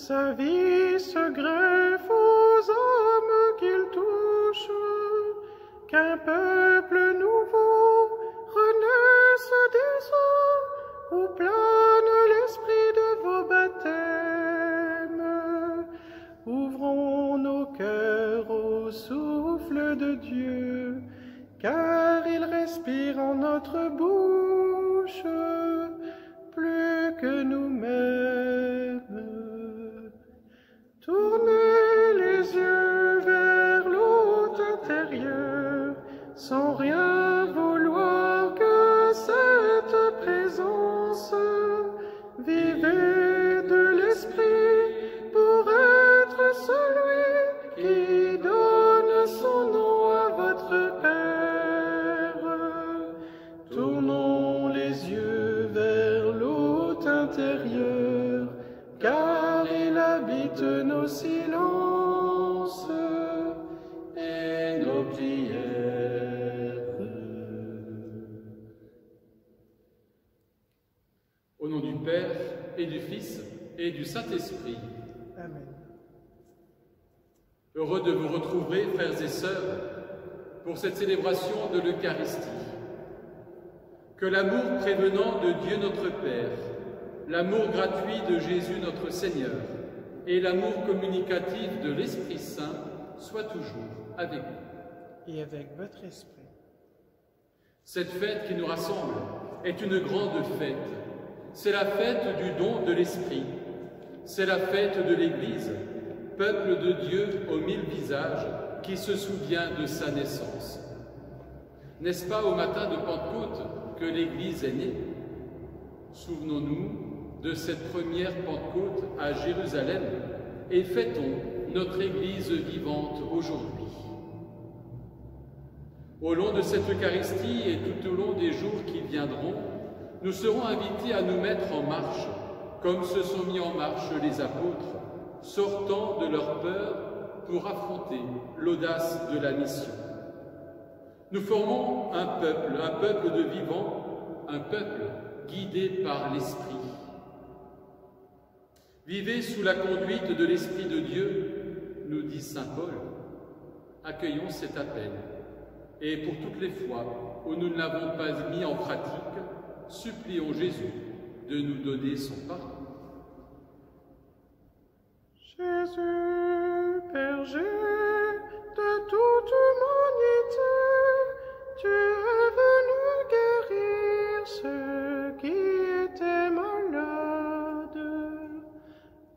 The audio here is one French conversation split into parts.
sa vie se greffe aux hommes qu'il touche, qu'un peuple nouveau renaisse des eaux, où plane l'esprit de vos baptêmes. Ouvrons nos cœurs au souffle de Dieu, car il respire en notre bouche plus que nous-mêmes. Tournez les yeux vers l'autre intérieur, sans rien vouloir que cette présence. Vivez de l'esprit pour être celui qui donne son nom à votre Père. Tournons les yeux vers l'hôte intérieur, car il habite nos silences et nos prières. Au nom du Père et du Fils et du Saint-Esprit. Amen. Heureux de vous retrouver, frères et sœurs, pour cette célébration de l'Eucharistie. Que l'amour prévenant de Dieu notre Père, l'amour gratuit de Jésus notre Seigneur et l'amour communicatif de l'Esprit Saint soient toujours avec vous. Et avec votre esprit. Cette fête qui nous rassemble est une grande fête. C'est la fête du don de l'Esprit. C'est la fête de l'Église, peuple de Dieu aux 1000 visages qui se souvient de sa naissance. N'est-ce pas au matin de Pentecôte que l'Église est née? Souvenons-nous de cette première Pentecôte à Jérusalem et fêtons notre Église vivante aujourd'hui. Au long de cette Eucharistie et tout au long des jours qui viendront, nous serons invités à nous mettre en marche, comme se sont mis en marche les apôtres, sortant de leur peur pour affronter l'audace de la mission. Nous formons un peuple de vivants, un peuple guidé par l'Esprit. Vivez sous la conduite de l'Esprit de Dieu, nous dit saint Paul. Accueillons cet appel. Et pour toutes les fois où nous ne l'avons pas mis en pratique, supplions Jésus de nous donner son pardon. Jésus, berger de toute humanité, tu es venu guérir ceux qui étaient malades.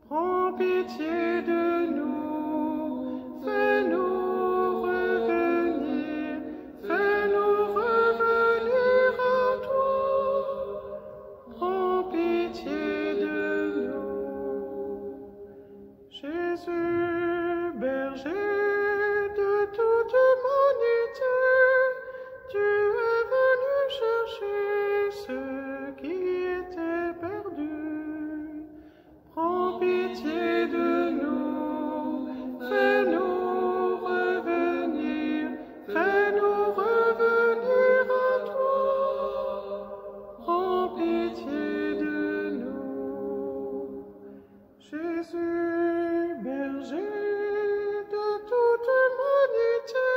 Prends pitié de nous, fais-nous revenir à toi. Prends pitié de nous. Jésus, berger de toute humanité, tu es venu chercher ceux qui étaient perdus. Prends pitié de nous, fais-nous revenir à toi. Prends pitié de nous. Jésus, berger de toute humanité,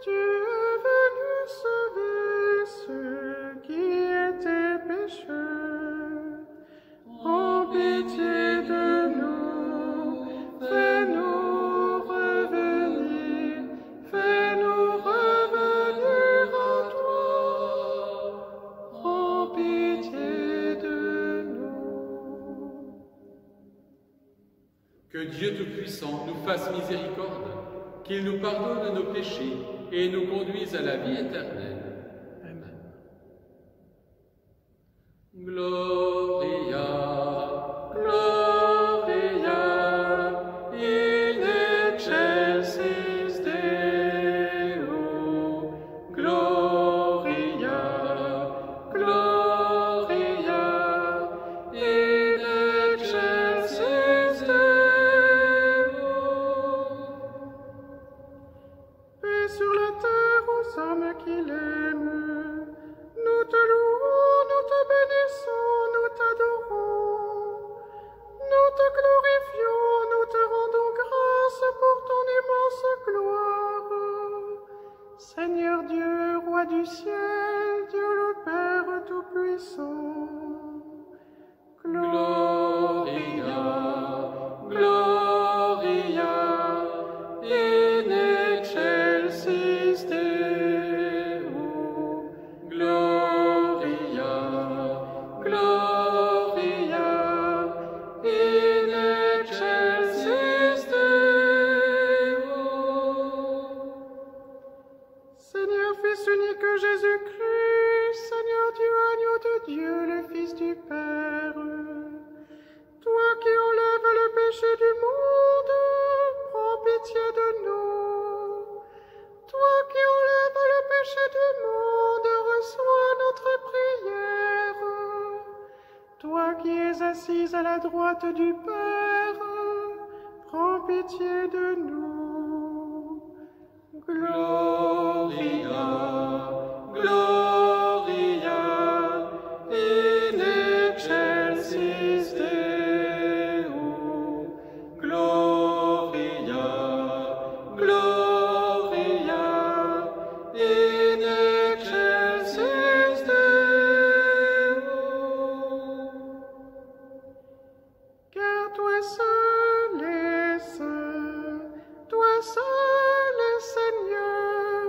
tu es venu sauver ceux qui étaient pécheurs. Prends pitié de nous, fais-nous revenir à toi. Prends pitié de nous. Que Dieu Tout-Puissant nous fasse miséricorde, qu'il nous pardonne nos péchés et nous conduise à la vie éternelle. Amen. Gloria, Gloria, in excelsis Deo. Gloria, Gloria, in excelsis Deo. Paix sur la terre aux hommes qu'il aime. Nous te louons, nous te bénissons, roi du ciel, Dieu le Père Tout-Puissant. Gloria, Gloria, in excelsis Deo. Gloria, Gloria, in excelsis Deo. Seigneur, Fils unique Jésus-Christ, Seigneur Dieu, agneau de Dieu, le Fils du Père, toi qui enlèves le péché du monde, prends pitié de nous. Toi qui enlèves le péché du monde, reçois notre prière. Toi qui es assise à la droite du Père, prends pitié de nous. Gloria, Gloria, in excelsis Deo. Gloria, Gloria, in excelsis Deo. Car toi seul es saint, toi seul es Seigneur,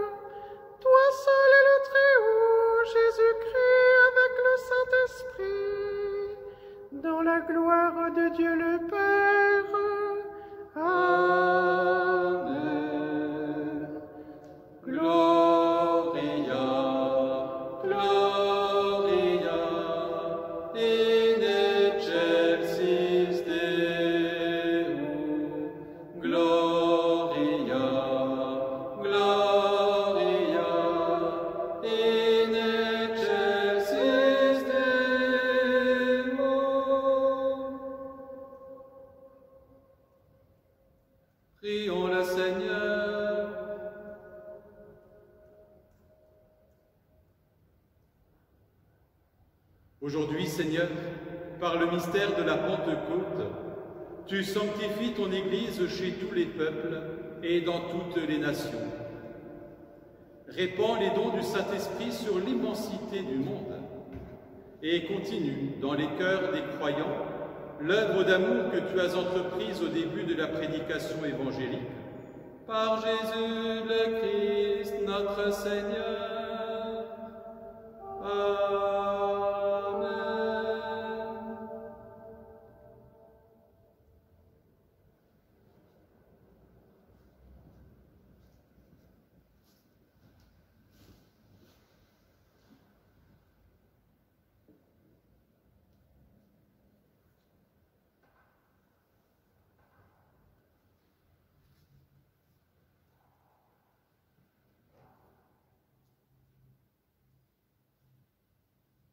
toi seul est le Très-Haut, Jésus-Christ avec le Saint-Esprit, dans la gloire de Dieu le Père. Amen. Gloria, Gloria, in excelsis Deo. Gloria, Gloria, in excelsis Deo. Prions le Seigneur. Aujourd'hui, Seigneur, par le mystère de la Pentecôte, tu sanctifies ton Église chez tous les peuples et dans toutes les nations. Répands les dons du Saint-Esprit sur l'immensité du monde et continue dans les cœurs des croyants l'œuvre d'amour que tu as entreprise au début de la prédication évangélique. Par Jésus le Christ, notre Seigneur. Amen.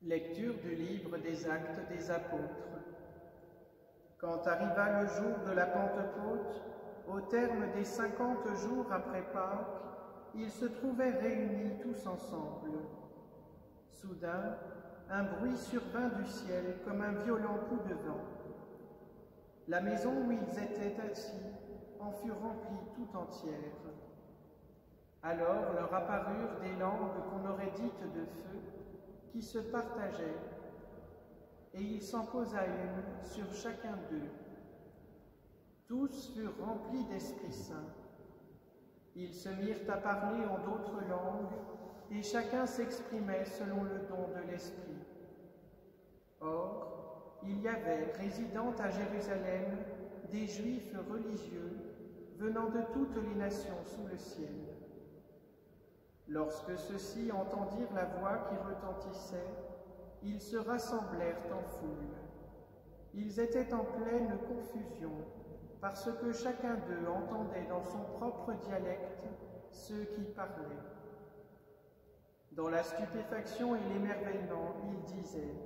Lecture du livre des Actes des Apôtres. Quand arriva le jour de la Pentecôte, au terme des 50 jours après Pâques, ils se trouvaient réunis tous ensemble. Soudain, un bruit survint du ciel comme un violent coup de vent. La maison où ils étaient assis en fut remplie tout entière. Alors leur apparurent des langues qu'on aurait dites de feu, qui se partageaient, et il s'en posa une sur chacun d'eux. Tous furent remplis d'Esprit Saint. Ils se mirent à parler en d'autres langues, et chacun s'exprimait selon le don de l'Esprit. Or, il y avait, résidant à Jérusalem, des Juifs religieux venant de toutes les nations sous le ciel. Lorsque ceux-ci entendirent la voix qui retentissait, ils se rassemblèrent en foule. Ils étaient en pleine confusion, parce que chacun d'eux entendait dans son propre dialecte ceux qui parlaient. Dans la stupéfaction et l'émerveillement, ils disaient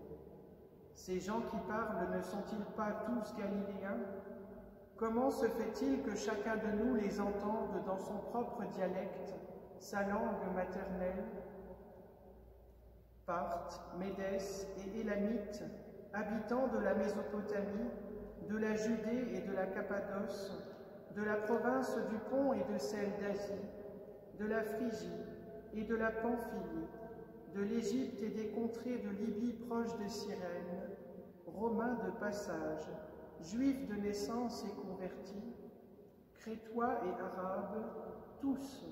« Ces gens qui parlent ne sont-ils pas tous galiléens? Comment se fait-il que chacun de nous les entende dans son propre dialecte, sa langue maternelle? Parthes, Médès et Élamites, habitants de la Mésopotamie, de la Judée et de la Cappadoce, de la province du Pont et de celle d'Asie, de la Phrygie, et de la Pamphylie, de l'Égypte et des contrées de Libye proches de Cyrène, Romains de passage, Juifs de naissance et convertis, Crétois et Arabes, tous,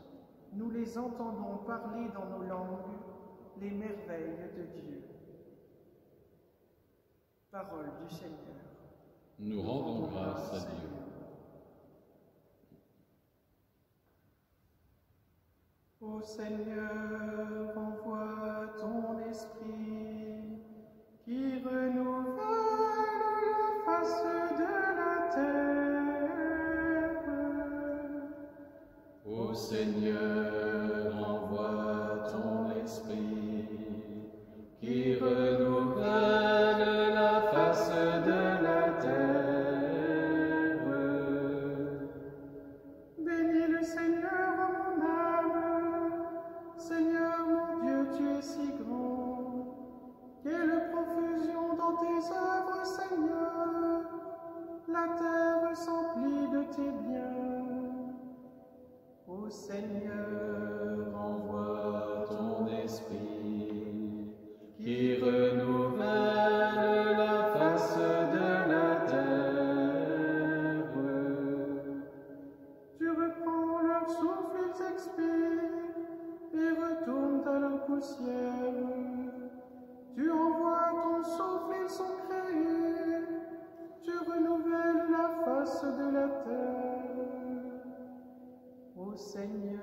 nous les entendons parler dans nos langues les merveilles de Dieu. Parole du Seigneur. Nous rendons grâce à Dieu. Ô Seigneur, envoie ton esprit qui renouvelle la face de la terre. Ô Seigneur, envoie ton esprit qui renouvelle la face de la terre. Bénis le Seigneur, mon âme. Seigneur, mon Dieu, tu es si grand. Quelle profusion dans tes œuvres, Seigneur. La terre s'emplit de tes biens. Ô Seigneur, envoie ton esprit qui renouvelle la face de la terre. tu reprends leur souffle, ils expirent et retournent à leur poussière. Tu envoies ton souffle, ils sont créés. Tu renouvelles la face de la terre. Ô Seigneur,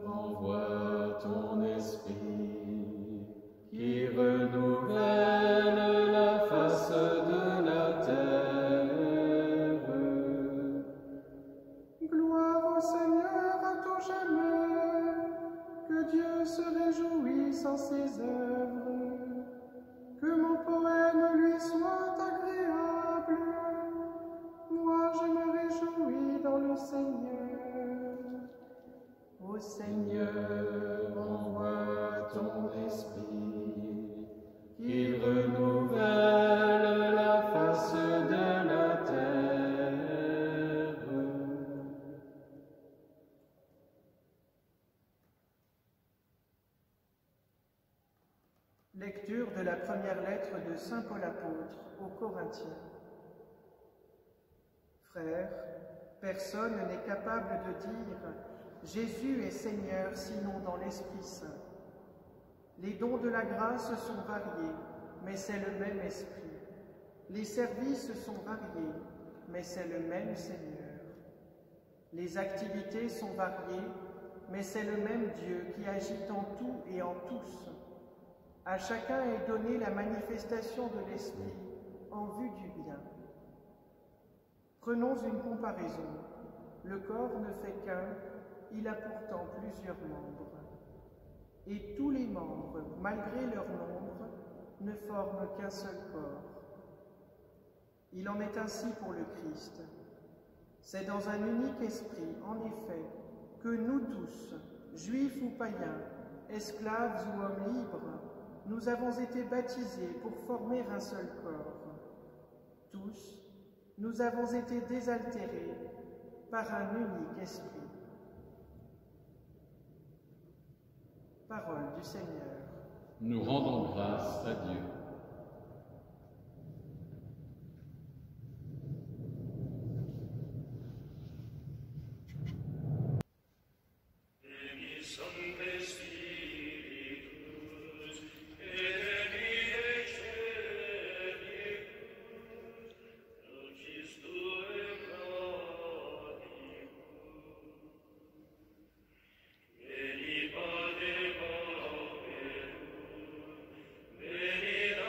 envoie ton esprit qui renouvelle la face de la terre. gloire au Seigneur à tout jamais. Que Dieu se réjouisse en ses œuvres. Que mon poème lui soit agréable. Moi je me réjouis dans le Seigneur. Ô Seigneur, envoie ton esprit qu'il renouvelle la face de la terre. Lecture de la première lettre de saint Paul apôtre aux Corinthiens. Frères, personne n'est capable de dire « Jésus est Seigneur » sinon dans l'Esprit Saint. Les dons de la grâce sont variés, mais c'est le même Esprit. Les services sont variés, mais c'est le même Seigneur. Les activités sont variées, mais c'est le même Dieu qui agit en tout et en tous. À chacun est donnée la manifestation de l'Esprit en vue du bien. Prenons une comparaison. Le corps ne fait qu'un, il a pourtant plusieurs membres. Et tous les membres, malgré leur nombre, ne forment qu'un seul corps. Il en est ainsi pour le Christ. C'est dans un unique esprit, en effet, que nous tous, juifs ou païens, esclaves ou hommes libres, nous avons été baptisés pour former un seul corps. Tous, nous avons été désaltérés par un unique esprit. Parole du Seigneur. Nous rendons grâce à Dieu. Veni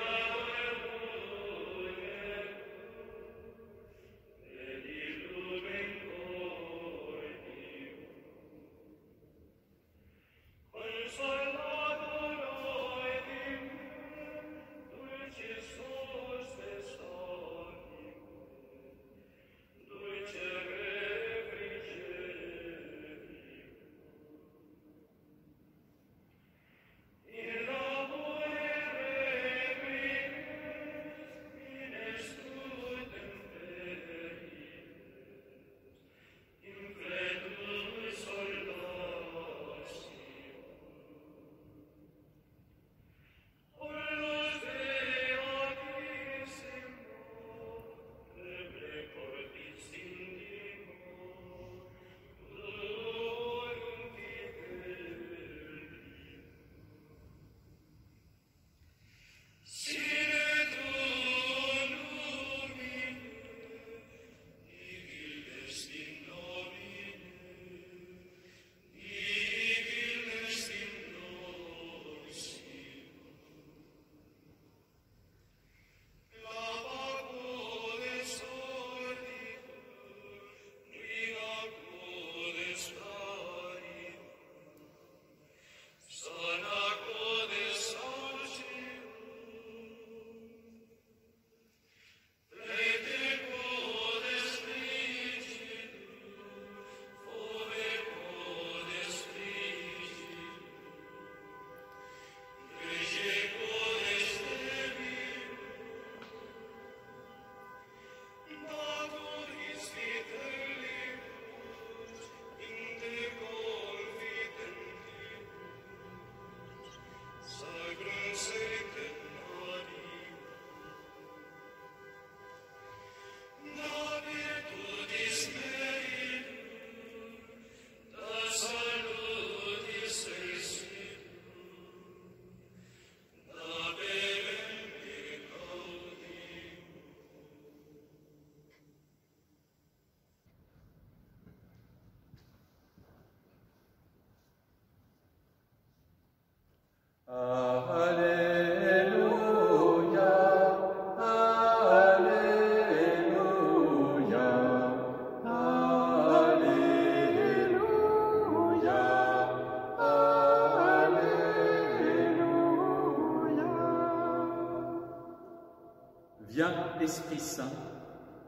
Viens, Esprit Saint,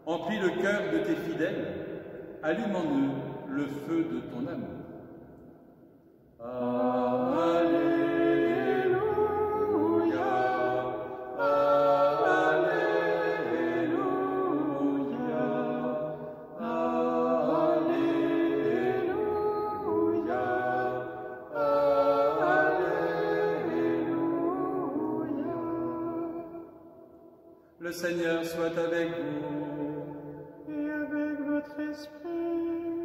emplis le cœur de tes fidèles, allume en eux le feu de ton amour. Alléluia, Alléluia, Alléluia, Alléluia. Le Seigneur soit avec vous. Et avec votre esprit.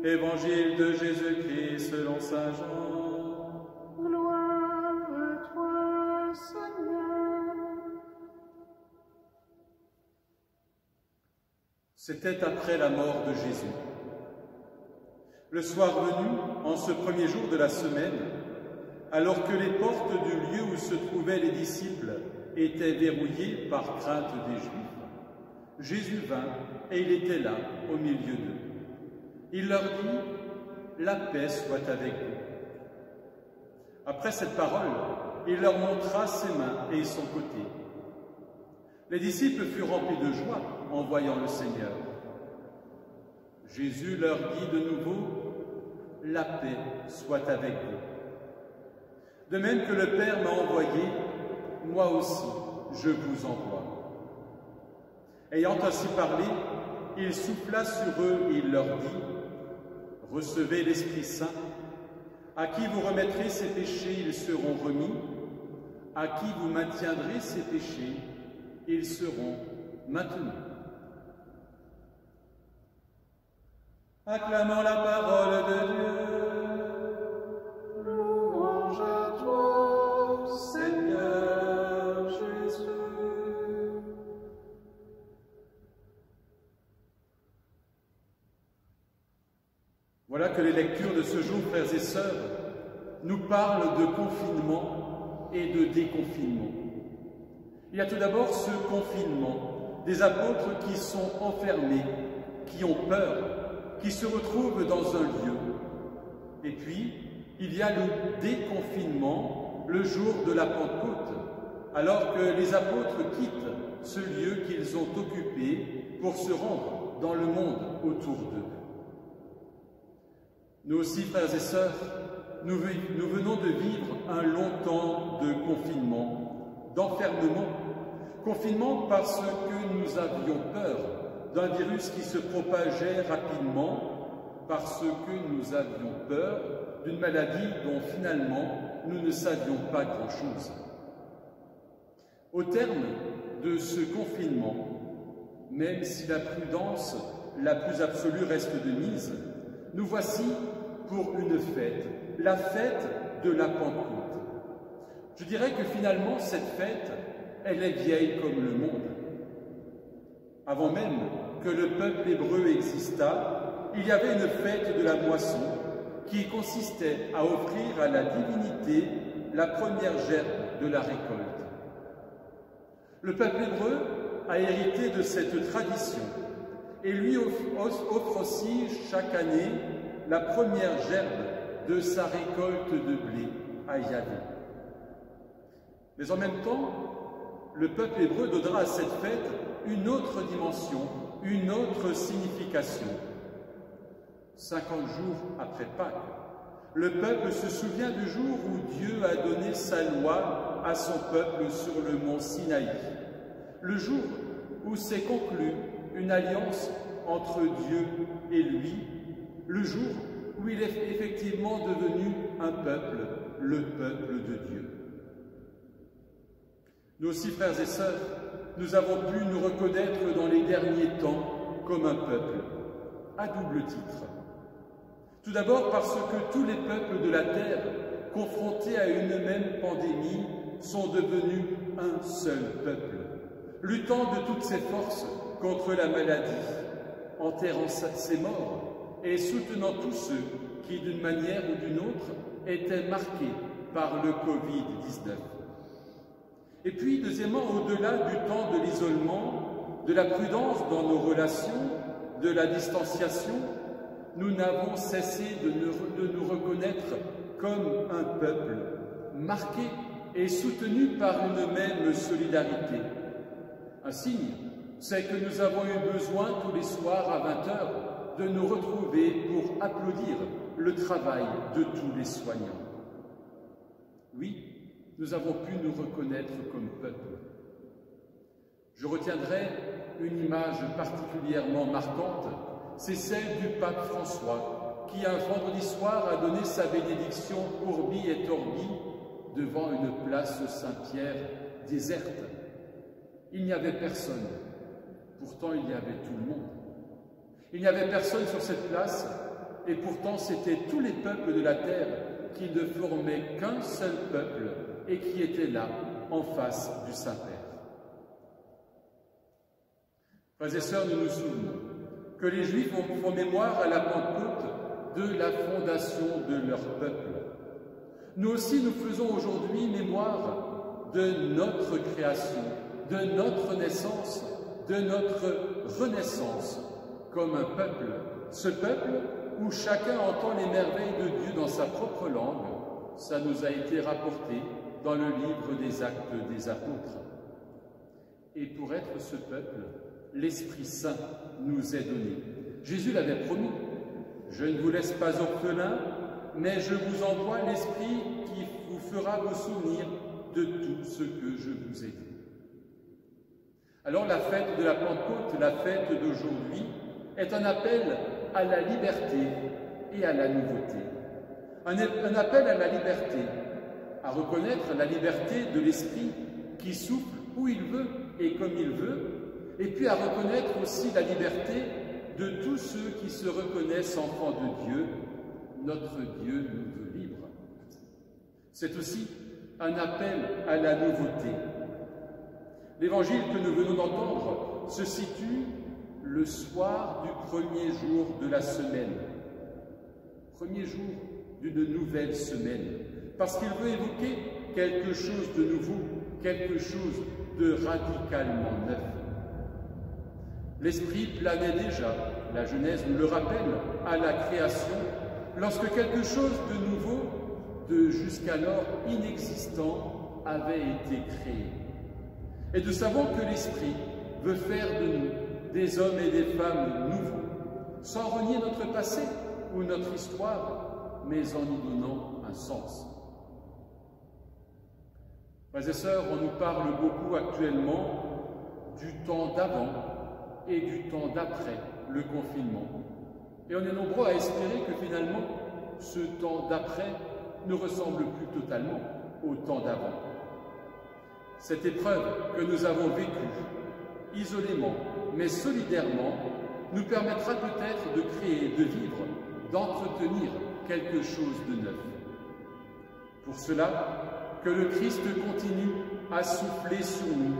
Évangile de Jésus-Christ selon saint Jean. Gloire à toi, Seigneur. C'était après la mort de Jésus. Le soir venu, en ce premier jour de la semaine, alors que les portes du lieu où se trouvaient les disciples étaient verrouillées par crainte des Juifs, Jésus vint et il était là, au milieu d'eux. Il leur dit « La paix soit avec vous ». Après cette parole, il leur montra ses mains et son côté. Les disciples furent remplis de joie en voyant le Seigneur. Jésus leur dit de nouveau « La paix soit avec vous ». De même que le Père m'a envoyé, moi aussi je vous envoie. Ayant ainsi parlé, il souffla sur eux et il leur dit « Recevez l'Esprit Saint. À qui vous remettrez ses péchés, ils seront remis. À qui vous maintiendrez ses péchés, ils seront maintenus. » Acclamons la parole de Dieu. Louange à toi, Seigneur Jésus. Voilà que les lectures de ce jour, frères et sœurs, nous parlent de confinement et de déconfinement. Il y a tout d'abord ce confinement des apôtres qui sont enfermés, qui ont peur, qui se retrouvent dans un lieu. Et puis, il y a le déconfinement, le jour de la Pentecôte, alors que les apôtres quittent ce lieu qu'ils ont occupé pour se rendre dans le monde autour d'eux. Nous aussi, frères et sœurs, nous venons de vivre un long temps de confinement, d'enfermement. Confinement parce que nous avions peur d'un virus qui se propageait rapidement, parce que nous avions peur d'une maladie dont finalement nous ne savions pas grand-chose. Au terme de ce confinement, même si la prudence la plus absolue reste de mise, nous voici pour une fête, la fête de la Pentecôte. Je dirais que finalement, cette fête, elle est vieille comme le monde. Avant même que le peuple hébreu existât, il y avait une fête de la moisson qui consistait à offrir à la divinité la première gerbe de la récolte. Le peuple hébreu a hérité de cette tradition et lui offre aussi chaque année la première gerbe de sa récolte de blé à Yahvé. Mais en même temps, le peuple hébreu donnera à cette fête une autre dimension, une autre signification. 50 jours après Pâques, le peuple se souvient du jour où Dieu a donné sa loi à son peuple sur le mont Sinaï, le jour où s'est conclue une alliance entre Dieu et lui, le jour où il est effectivement devenu un peuple, le peuple de Dieu. Nous aussi, frères et sœurs, nous avons pu nous reconnaître dans les derniers temps comme un peuple, à double titre. Tout d'abord parce que tous les peuples de la terre, confrontés à une même pandémie, sont devenus un seul peuple, luttant de toutes ses forces contre la maladie, enterrant ses morts et soutenant tous ceux qui, d'une manière ou d'une autre, étaient marqués par le Covid-19. Et puis, deuxièmement, au-delà du temps de l'isolement, de la prudence dans nos relations, de la distanciation, nous n'avons cessé de nous reconnaître comme un peuple marqué et soutenu par une même solidarité. Un signe, c'est que nous avons eu besoin tous les soirs à 20 h de nous retrouver pour applaudir le travail de tous les soignants. Oui, nous avons pu nous reconnaître comme peuple. Je retiendrai une image particulièrement marquante, c'est celle du pape François, qui un vendredi soir a donné sa bénédiction Urbi et Orbi devant une place Saint-Pierre déserte. Il n'y avait personne, pourtant il y avait tout le monde. Il n'y avait personne sur cette place, et pourtant c'étaient tous les peuples de la terre qui ne formaient qu'un seul peuple et qui étaient là, en face du Saint-Père. Frères et sœurs, nous nous souvenons que les Juifs font mémoire à la Pentecôte de la fondation de leur peuple. Nous aussi, nous faisons aujourd'hui mémoire de notre création, de notre naissance, de notre renaissance comme un peuple. Ce peuple où chacun entend les merveilles de Dieu dans sa propre langue, ça nous a été rapporté dans le livre des Actes des Apôtres. Et pour être ce peuple, l'Esprit Saint nous est donné. Jésus l'avait promis. Je ne vous laisse pas orphelins, mais je vous envoie l'Esprit qui vous fera vous souvenir de tout ce que je vous ai dit. Alors la fête de la Pentecôte, la fête d'aujourd'hui, est un appel à la liberté et à la nouveauté. Un appel à la liberté, à reconnaître la liberté de l'Esprit qui souffle où il veut et comme il veut, et puis à reconnaître aussi la liberté de tous ceux qui se reconnaissent enfants de Dieu. Notre Dieu nous veut libres. C'est aussi un appel à la nouveauté. L'évangile que nous venons d'entendre se situe le soir du premier jour de la semaine. Premier jour d'une nouvelle semaine. Parce qu'il veut évoquer quelque chose de nouveau, quelque chose de radicalement neuf. L'Esprit planait déjà, la Genèse nous le rappelle, à la création, lorsque quelque chose de nouveau, de jusqu'alors inexistant, avait été créé. Et nous savons que l'Esprit veut faire de nous des hommes et des femmes nouveaux, sans renier notre passé ou notre histoire, mais en y donnant un sens. Frères et sœurs, on nous parle beaucoup actuellement du temps d'avant et du temps d'après le confinement. Et on est nombreux à espérer que finalement, ce temps d'après ne ressemble plus totalement au temps d'avant. Cette épreuve que nous avons vécue, isolément, mais solidairement, nous permettra peut-être de créer, de vivre, d'entretenir quelque chose de neuf. Pour cela, que le Christ continue à souffler sur nous,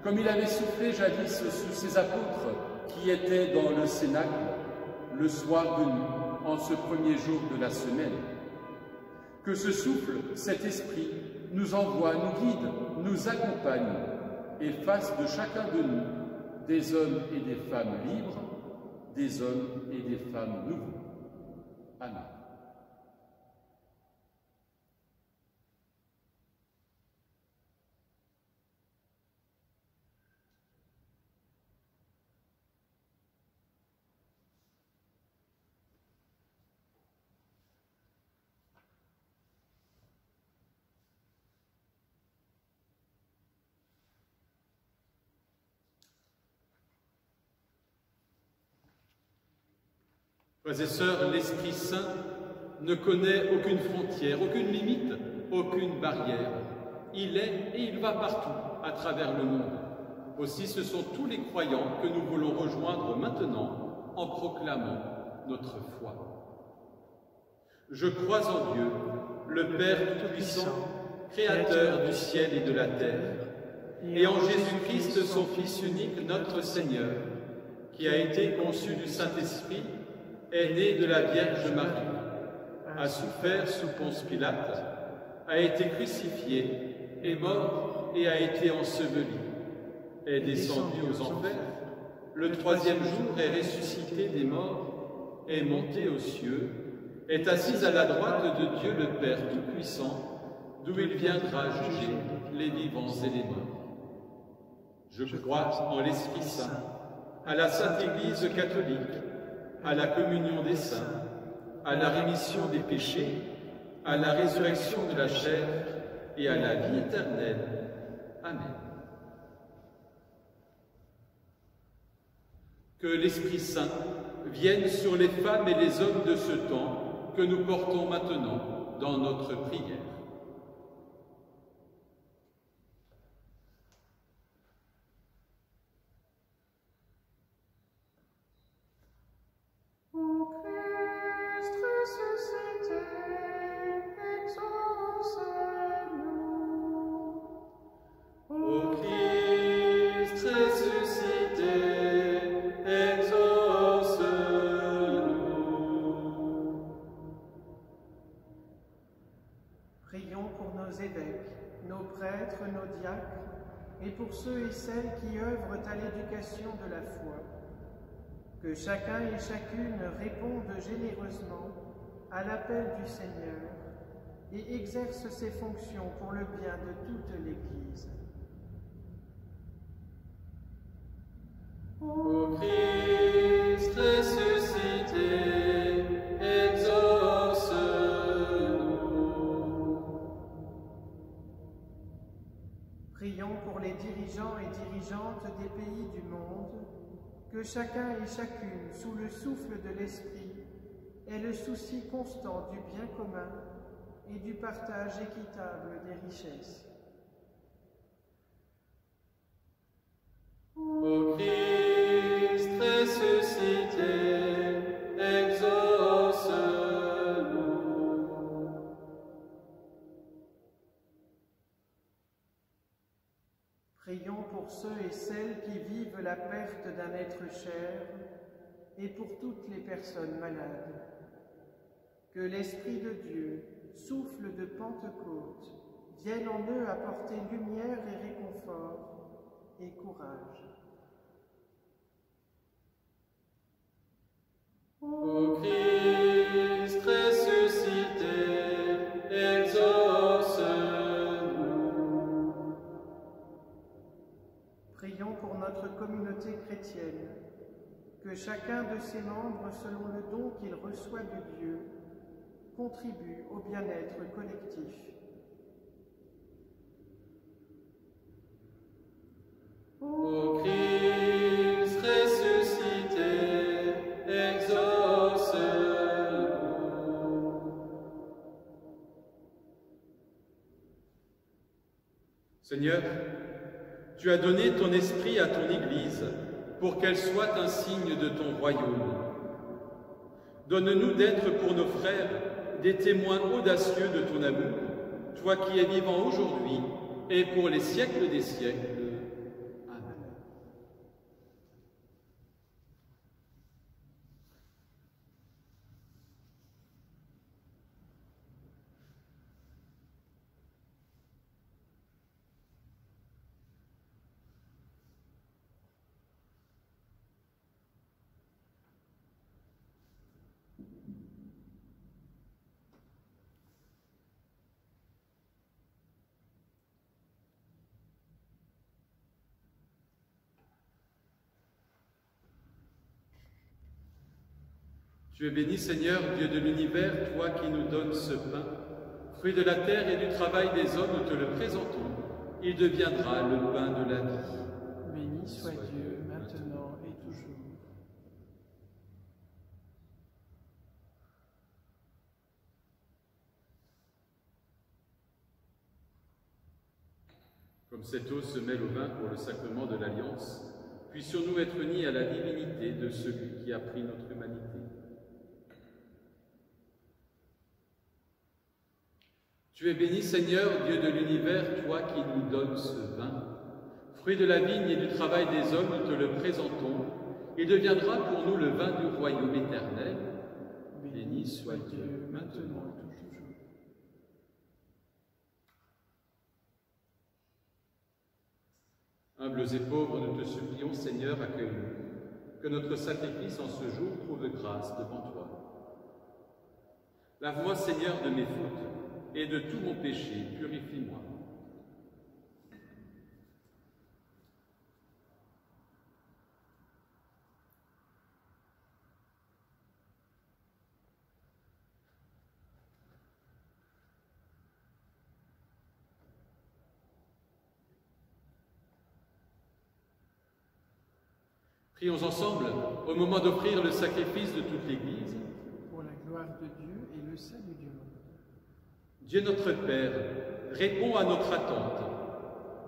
comme il avait soufflé jadis sous ses apôtres qui étaient dans le cénacle, le soir venu, en ce premier jour de la semaine. Que ce souffle, cet esprit, nous envoie, nous guide, nous accompagne et fasse de chacun de nous des hommes et des femmes libres, des hommes et des femmes nouveaux. Amen. Frères et sœurs, l'Esprit Saint ne connaît aucune frontière, aucune limite, aucune barrière. Il est et il va partout, à travers le monde. Aussi, ce sont tous les croyants que nous voulons rejoindre maintenant en proclamant notre foi. Je crois en Dieu, le Père Tout-Puissant, Créateur du ciel et de la terre, et en Jésus-Christ, son Fils unique, notre Seigneur, qui a été conçu du Saint-Esprit, est né de la Vierge Marie, a souffert sous Ponce Pilate, a été crucifié, est mort et a été enseveli, est descendu aux enfers, le troisième jour est ressuscité des morts, est monté aux cieux, est assis à la droite de Dieu le Père Tout-Puissant, d'où il viendra juger les vivants et les morts. Je crois en l'Esprit Saint, à la Sainte Église catholique, à la communion des saints, à la rémission des péchés, à la résurrection de la chair et à la vie éternelle. Amen. Que l'Esprit Saint vienne sur les femmes et les hommes de ce temps que nous portons maintenant dans notre prière. Ô Christ ressuscité, exauce-nous. Ô Christ ressuscité, exauce-nous. Prions pour nos évêques, nos prêtres, nos diacres, et pour ceux et celles qui œuvrent à l'éducation de la foi. Que chacun et chacune réponde généreusement à l'appel du Seigneur et exerce ses fonctions pour le bien de toute l'Église. Ô Christ ressuscité, exauce-nous. Prions pour les dirigeants et dirigeantes des pays du monde, que chacun et chacune, sous le souffle de l'Esprit, ait le souci constant du bien commun et du partage équitable des richesses. Ô Christ ressuscité, exauce-nous. Prions pour ceux et celles qui vivent la perte d'un être cher et pour toutes les personnes malades. Que l'Esprit de Dieu, souffle de Pentecôte, vienne en eux apporter lumière et réconfort et courage. Ô Christ ressuscité, exauce-nous. Prions pour notre communauté chrétienne, que chacun de ses membres, selon le don qu'il reçoit de Dieu, contribue au bien-être collectif. Ô Christ ressuscité, exauce-nous. Seigneur, tu as donné ton esprit à ton Église pour qu'elle soit un signe de ton royaume. Donne-nous d'être pour nos frères des témoins audacieux de ton amour, toi qui es vivant aujourd'hui et pour les siècles des siècles. Amen. Tu es béni, Seigneur, Dieu de l'univers, toi qui nous donnes ce pain, fruit de la terre et du travail des hommes, nous te le présentons. Il deviendra le pain de la vie. Béni soit Dieu, maintenant et toujours. Comme cette eau se mêle au vin pour le sacrement de l'Alliance, puissions-nous être unis à la divinité de celui qui a pris notre humanité. Tu es béni, Seigneur, Dieu de l'univers, toi qui nous donnes ce vin. Fruit de la vigne et du travail des hommes, nous te le présentons. Il deviendra pour nous le vin du royaume éternel. Béni soit Dieu, maintenant et toujours. Humbles et pauvres, nous te supplions, Seigneur, accueille-nous. Que notre sacrifice en ce jour trouve grâce devant toi. Lave-moi, Seigneur, de mes fautes et de tout mon péché, purifie-moi. Prions ensemble au moment d'offrir le sacrifice de toute l'Église. Pour la gloire de Dieu et le salut du monde. Dieu notre Père, réponds à notre attente.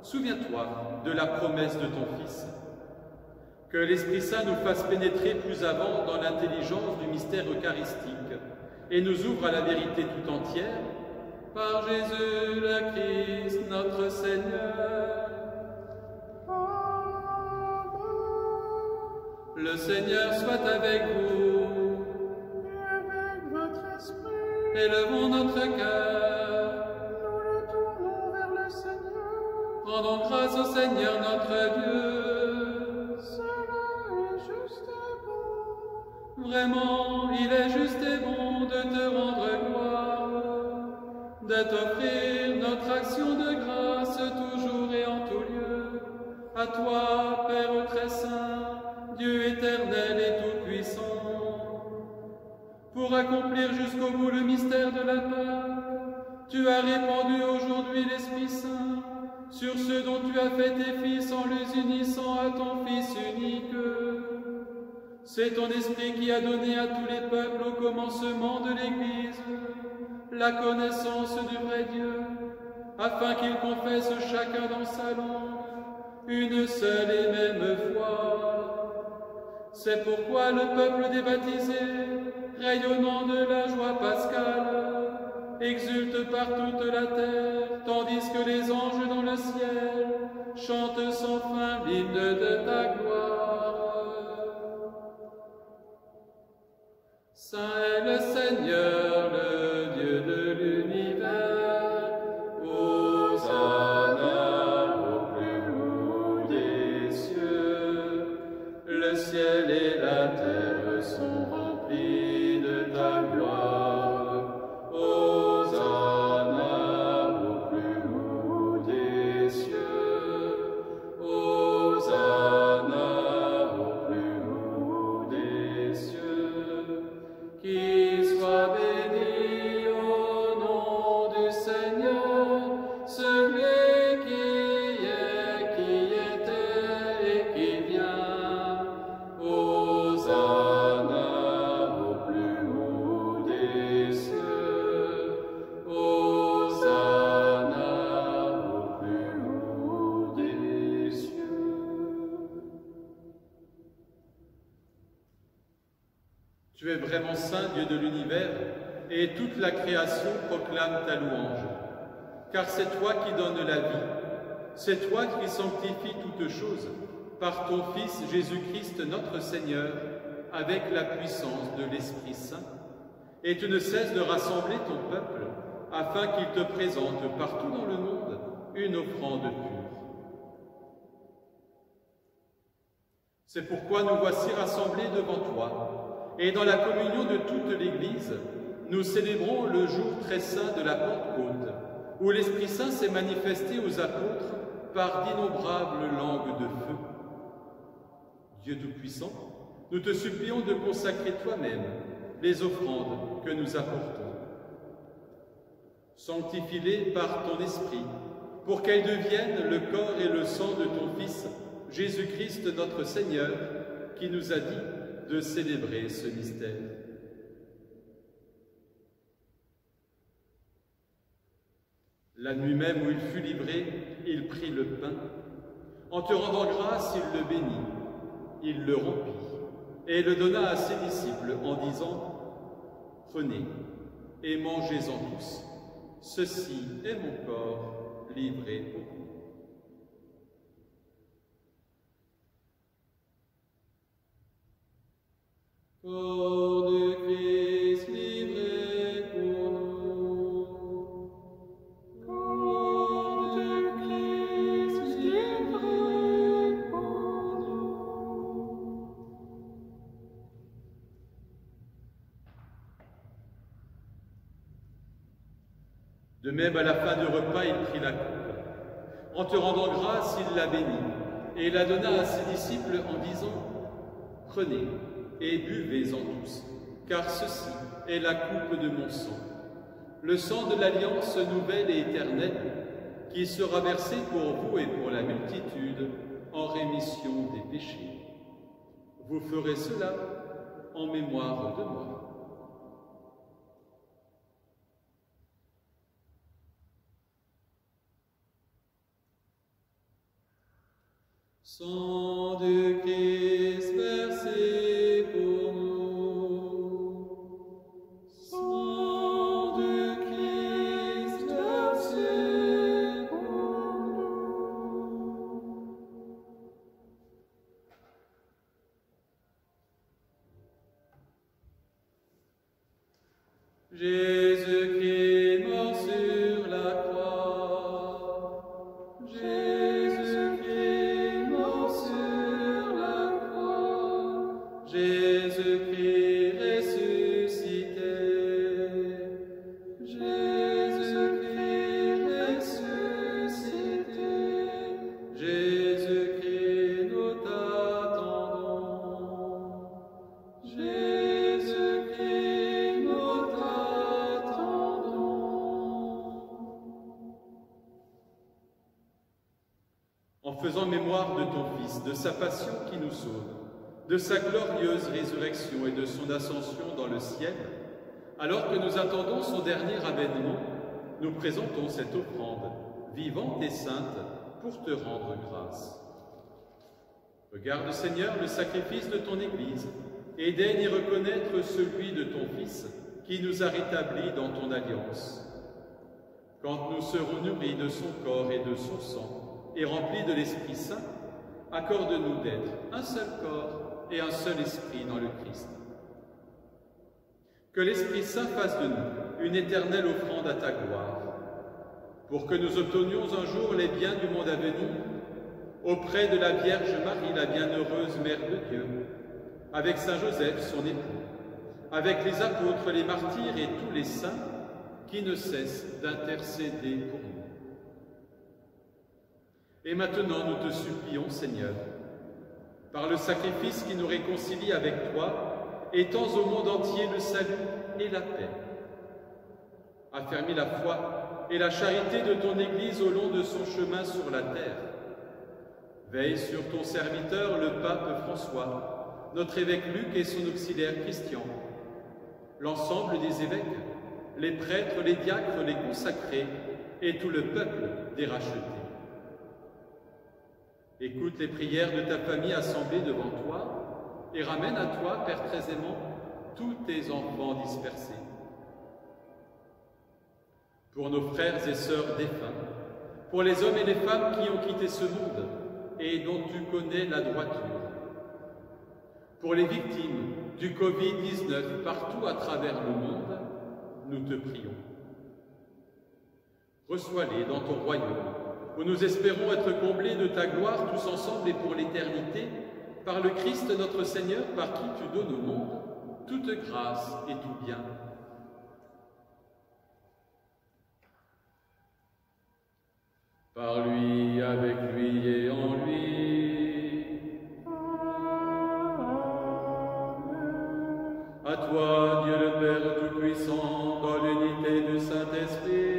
Souviens-toi de la promesse de ton Fils. Que l'Esprit Saint nous fasse pénétrer plus avant dans l'intelligence du mystère eucharistique et nous ouvre à la vérité tout entière, par Jésus le Christ, notre Seigneur. Le Seigneur soit avec vous. Et avec votre esprit, Élevons notre cœur. nous le tournons vers le Seigneur. Rendons grâce au Seigneur notre Dieu. Cela est juste et bon. Vraiment, il est juste et bon de te rendre gloire, de t'offrir notre action de grâce toujours et en tout lieu. À toi, Père très saint, Dieu éternel et tout-puissant, pour accomplir jusqu'au bout le mystère de la Pâque, tu as répandu aujourd'hui l'Esprit Saint sur ceux dont tu as fait tes fils en les unissant à ton Fils unique. C'est ton Esprit qui a donné à tous les peuples au commencement de l'Église la connaissance du vrai Dieu, afin qu'ils confessent chacun dans sa langue une seule et même foi. C'est pourquoi le peuple des baptisés, rayonnant de la joie pascale, exulte par toute la terre, tandis que les anges dans le ciel chantent sans fin l'hymne de ta gloire. Saint est le Seigneur, le Dieu de l'univers, Hosanna au plus haut des cieux. Le ciel et la terre sont remplis de ta gloire, Hosanna au plus haut des cieux, Hosanna au plus haut des cieux. Qu'il soit béni au nom du Seigneur, celui qui est, qui était et qui vient. Hosanna au plus haut des cieux, Hosanna au plus haut des cieux. Tu es vraiment saint, Dieu de l'univers, et toute la création proclame ta louange. Car c'est toi qui donnes la vie, c'est toi qui sanctifies toutes choses, par ton Fils Jésus-Christ notre Seigneur, avec la puissance de l'Esprit Saint. Et tu ne cesses de rassembler ton peuple, afin qu'il te présente partout dans le monde une offrande pure. C'est pourquoi nous voici rassemblés devant toi, et dans la communion de toute l'Église, nous célébrons le jour très saint de la Pentecôte, où l'Esprit Saint s'est manifesté aux apôtres par d'innombrables langues de feu. Dieu Tout-Puissant, nous te supplions de consacrer toi-même les offrandes que nous apportons. Sanctifie-les par ton Esprit, pour qu'elles deviennent le corps et le sang de ton Fils, Jésus-Christ notre Seigneur, qui nous a dit de célébrer ce mystère. La nuit même où il fut livré, il prit le pain. En te rendant grâce, il le bénit, il le rompit et le donna à ses disciples en disant « Prenez et mangez-en tous, ceci est mon corps livré pour vous. » Corps de Christ livré pour nous. Corps de Christ livré pour nous. De même, à la fin du repas, il prit la coupe. En te rendant grâce, il la bénit et la donna à ses disciples en disant « Prenez et buvez-en tous, car ceci est la coupe de mon sang, le sang de l'alliance nouvelle et éternelle, qui sera versé pour vous et pour la multitude en rémission des péchés. Vous ferez cela en mémoire de moi. Sang de Christ versé pour nous. Sang de Christ versé pour nous. Jésus-Christ mort sur la croix. Jésus-Christ mort sur la croix. Jésus-Christ ressuscité. Jésus-Christ ressuscité. Jésus-Christ, nous t'attendons. Jésus-Christ, nous t'attendons. En faisant mémoire de ton Fils, de sa passion qui nous sauve, de sa glorieuse résurrection et de son ascension dans le ciel, alors que nous attendons son dernier avènement, nous présentons cette offrande vivante et sainte pour te rendre grâce. Regarde, Seigneur, le sacrifice de ton Église et daigne y reconnaître celui de ton Fils qui nous a rétablis dans ton alliance. Quand nous serons nourris de son corps et de son sang et remplis de l'Esprit Saint, accorde-nous d'être un seul corps et un seul esprit dans le Christ. Que l'Esprit Saint fasse de nous une éternelle offrande à ta gloire, pour que nous obtenions un jour les biens du monde à venir, auprès de la Vierge Marie, la bienheureuse Mère de Dieu, avec Saint Joseph, son époux, avec les apôtres, les martyrs et tous les saints qui ne cessent d'intercéder pour nous. Et maintenant, nous te supplions, Seigneur, par le sacrifice qui nous réconcilie avec toi, étends au monde entier le salut et la paix. Affermis la foi et la charité de ton Église au long de son chemin sur la terre. Veille sur ton serviteur, le pape François, notre évêque Luc et son auxiliaire Christian, l'ensemble des évêques, les prêtres, les diacres, les consacrés et tout le peuple des rachetés. Écoute les prières de ta famille assemblée devant toi et ramène à toi, Père très aimant, tous tes enfants dispersés. Pour nos frères et sœurs défunts, pour les hommes et les femmes qui ont quitté ce monde et dont tu connais la droiture, pour les victimes du Covid-19 partout à travers le monde, nous te prions. Reçois-les dans ton royaume, où nous espérons être comblés de ta gloire tous ensemble et pour l'éternité, par le Christ notre Seigneur, par qui tu donnes au monde toute grâce et tout bien. Par lui, avec lui et en lui. À toi, Dieu le Père Tout-Puissant, dans l'unité du Saint-Esprit.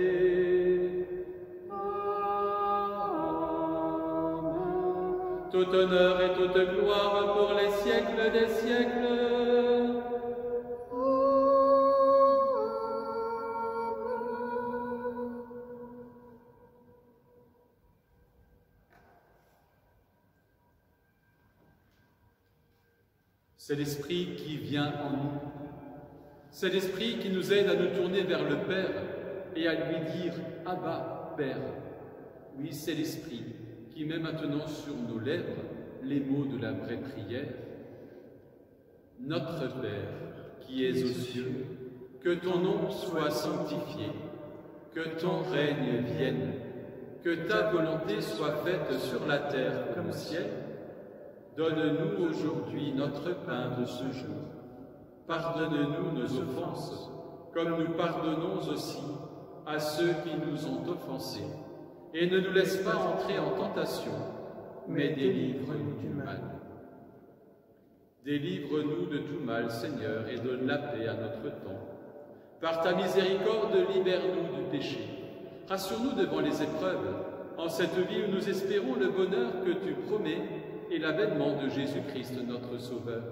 Tout honneur et toute gloire pour les siècles des siècles. C'est l'Esprit qui vient en nous. C'est l'Esprit qui nous aide à nous tourner vers le Père et à lui dire « Abba, Père ». Oui, c'est l'Esprit qui met maintenant sur nos lèvres les mots de la vraie prière. Notre Père, qui es aux cieux, que ton nom soit sanctifié, que ton règne vienne, que ta volonté soit faite sur la terre comme au ciel. Donne-nous aujourd'hui notre pain de ce jour. Pardonne-nous nos offenses, comme nous pardonnons aussi à ceux qui nous ont offensés. Et ne nous laisse pas entrer en tentation, mais délivre-nous du mal. Délivre-nous de tout mal, Seigneur, et donne la paix à notre temps. Par ta miséricorde, libère-nous du péché. Rassure-nous devant les épreuves, en cette vie où nous espérons le bonheur que tu promets, et l'avènement de Jésus-Christ notre Sauveur.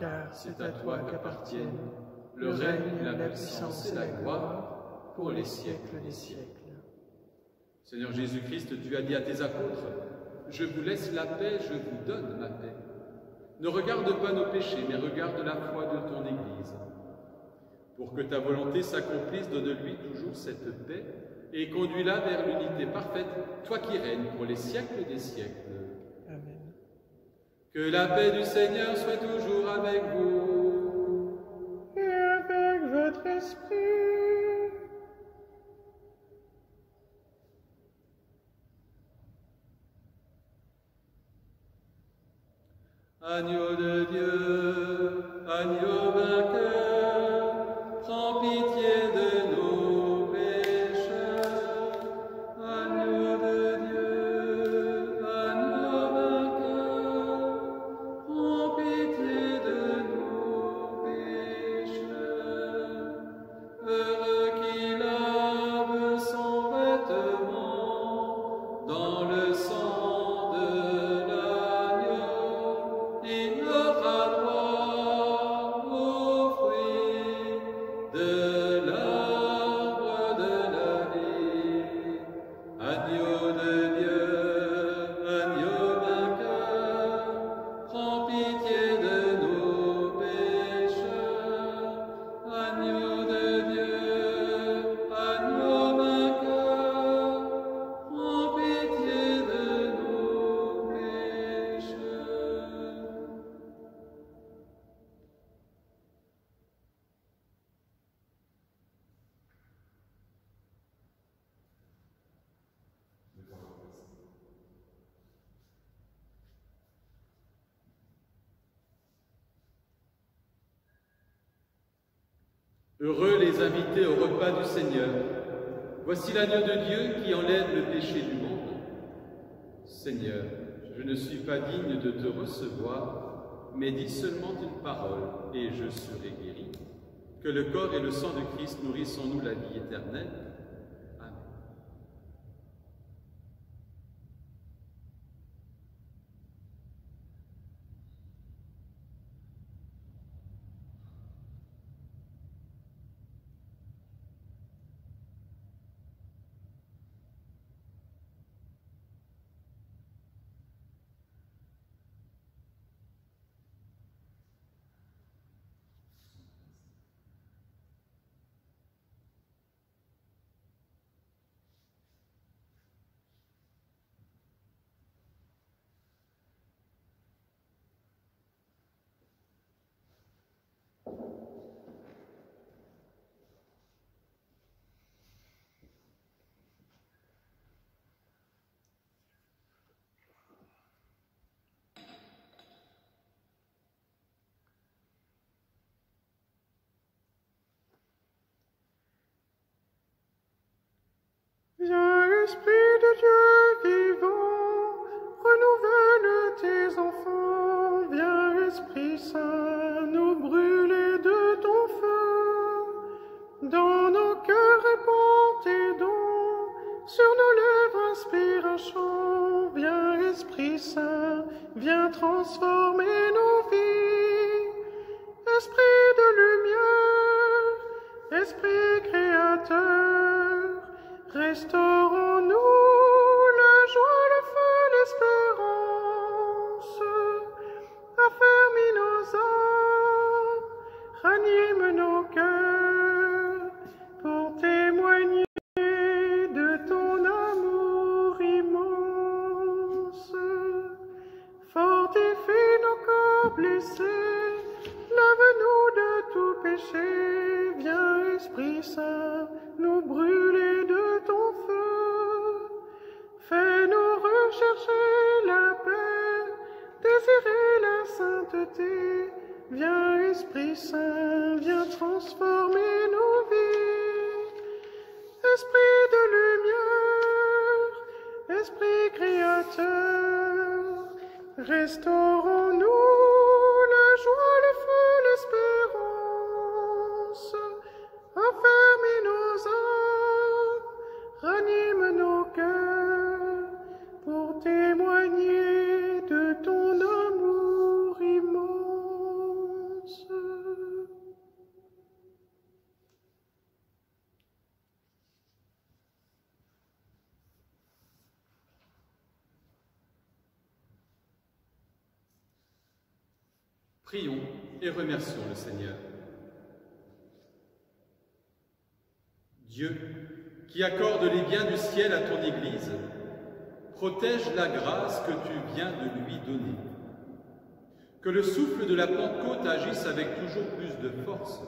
Car c'est à toi qu'appartiennent le règne, la puissance et la gloire pour les siècles des siècles. Seigneur Jésus-Christ, tu as dit à tes apôtres, « Je vous laisse la paix, je vous donne ma paix. Ne regarde pas nos péchés, mais regarde la foi de ton Église. Pour que ta volonté s'accomplisse, donne-lui toujours cette paix et conduis-la vers l'unité parfaite, toi qui règnes pour les siècles des siècles. » Amen. Que la paix du Seigneur soit toujours avec vous. Et avec votre esprit. Agneau de Dieu, agneau vainqueur, prends pitié de nos pécheurs. Agneau de Dieu, agneau vainqueur, prends pitié de nos pécheurs. Heureux qui lave son vêtement dans le sang de l'agneau, il aura droit au fruit de l'arbre de la vie. Agneau de Dieu, agneau vainqueur, prends pitié de nos pécheurs. Agneau de Dieu, agneau vainqueur, prends pitié de nos pécheurs. Heureux les invités au repas du Seigneur. Voici l'agneau de Dieu qui enlève le péché du monde. Seigneur, je ne suis pas digne de te recevoir, mais dis seulement une parole et je serai guéri. Que le corps et le sang de Christ nourrissent en nous la vie éternelle. Amen. Viens, Esprit de Dieu vivant, renouvelle tes enfants. Viens, Esprit Saint, nous brûler de ton feu. Dans nos cœurs répands tes dons, sur nos lèvres inspire un chant. Viens, Esprit Saint, viens transformer nos vies. Esprit de lumière, Esprit créateur, restaurons-nous la joie, le feu, l'espérance. Affermis nos âmes, ranime nos cœurs, pour témoigner de ton amour immense. Fortifie nos corps blessés, lave-nous de tout péché. Viens, Esprit Saint, nous brûler de ton feu. Fais-nous rechercher la paix, désirer la sainteté. Viens, Esprit Saint, viens transformer nos vies. Esprit de lumière, Esprit créateur, restaurons-nous la joie, le feu, l'espérance. Affermis nos âmes, ranime nos cœurs, pour témoigner de Prions et remercions le Seigneur. Dieu, qui accorde les biens du ciel à ton Église, protège la grâce que tu viens de lui donner. Que le souffle de la Pentecôte agisse avec toujours plus de force.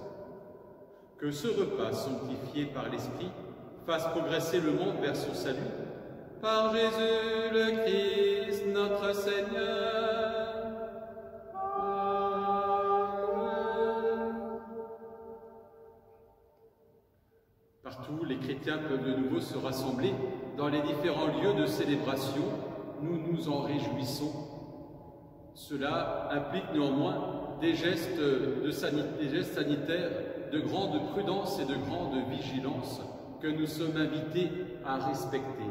Que ce repas sanctifié par l'Esprit fasse progresser le monde vers son salut. Par Jésus le Christ, notre Seigneur. Partout, les chrétiens peuvent de nouveau se rassembler dans les différents lieux de célébration. Nous nous en réjouissons. Cela implique néanmoins des gestes sanitaires de grande prudence et de grande vigilance que nous sommes invités à respecter.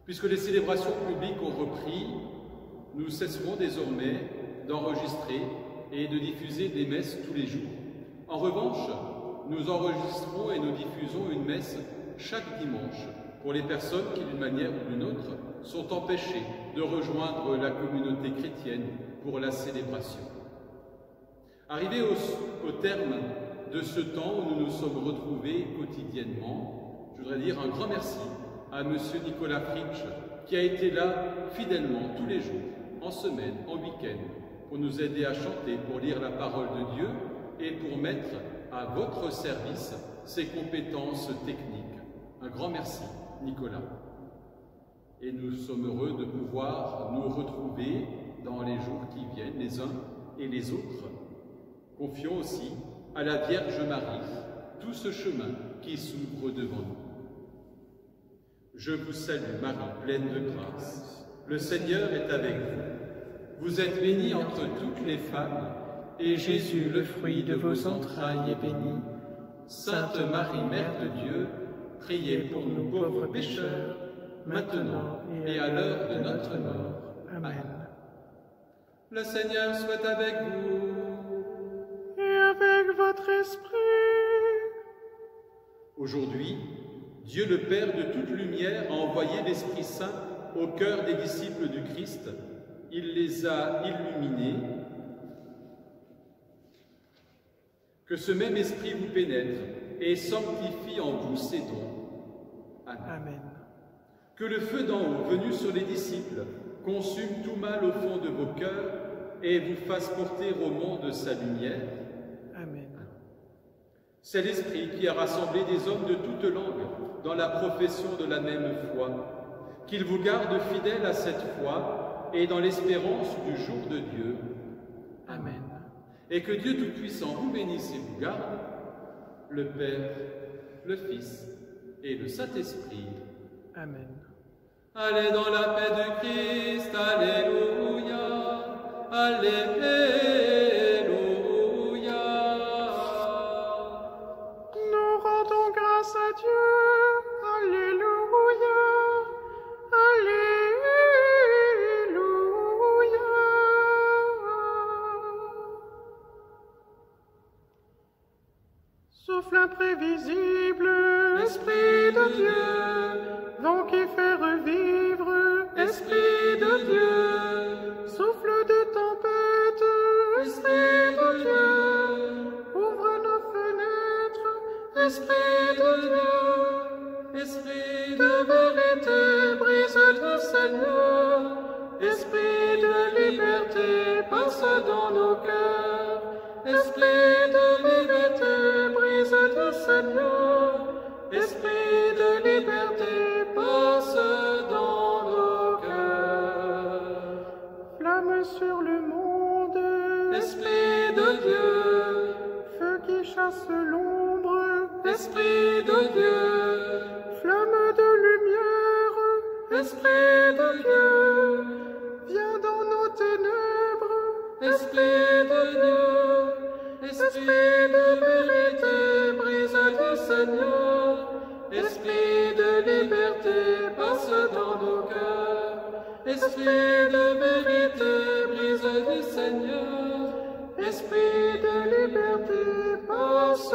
Puisque les célébrations publiques ont repris, nous cesserons désormais d'enregistrer et de diffuser des messes tous les jours. En revanche, nous enregistrons et nous diffusons une messe chaque dimanche pour les personnes qui, d'une manière ou d'une autre, sont empêchées de rejoindre la communauté chrétienne pour la célébration. Arrivé au terme de ce temps où nous nous sommes retrouvés quotidiennement, je voudrais dire un grand merci à M. Nicolas Fritsch, qui a été là fidèlement tous les jours, en semaine, en week-end, pour nous aider à chanter, pour lire la parole de Dieu et pour mettre à votre service ses compétences techniques. Un grand merci, Nicolas. Et nous sommes heureux de pouvoir nous retrouver dans les jours qui viennent, les uns et les autres. Confions aussi à la Vierge Marie tout ce chemin qui s'ouvre devant nous. Je vous salue, Marie, pleine de grâce. Le Seigneur est avec vous. Vous êtes bénie entre toutes les femmes, et Jésus, le fruit de vos entrailles, est béni. Sainte Marie, Mère de Dieu, priez pour nous pauvres pécheurs, maintenant et à l'heure de notre mort. Amen. Le Seigneur soit avec vous. Et avec votre esprit. Aujourd'hui, Dieu le Père de toute lumière a envoyé l'Esprit Saint au cœur des disciples du Christ. Il les a illuminés. Que ce même Esprit vous pénètre et sanctifie en vous ses dons. Amen. Amen. Que le feu d'en haut, venu sur les disciples, consume tout mal au fond de vos cœurs et vous fasse porter au monde sa lumière. Amen. C'est l'Esprit qui a rassemblé des hommes de toutes langues dans la profession de la même foi, qu'il vous garde fidèles à cette foi et dans l'espérance du jour de Dieu. Amen. Et que Dieu Tout-Puissant vous bénisse et vous garde, le Père, le Fils et le Saint-Esprit. Amen. Allez dans la paix de Christ, alléluia, alléluia. Nous rendons grâce à Dieu. Alléluia. Alléluia. Souffle imprévisible, Esprit de Dieu, vent qui fait revivre, Esprit de Dieu, souffle de tempête, Esprit de Dieu, ouvre nos fenêtres, Esprit de Dieu, Esprit de vérité, brise le Seigneur, Esprit de liberté, passe dans nos cœurs, Esprit de liberté, brise le Seigneur, Esprit de liberté, passe dans nos cœurs. Flamme sur le monde, Esprit de Dieu, feu qui chasse l'ombre, Esprit de Dieu, flamme de lumière, Esprit de Dieu, viens dans nos ténèbres, Esprit de Dieu, Esprit de vérité, brise le Seigneur, Esprit de liberté, passe dans nos cœurs, Esprit de vérité, brise le Seigneur, Esprit de liberté, passe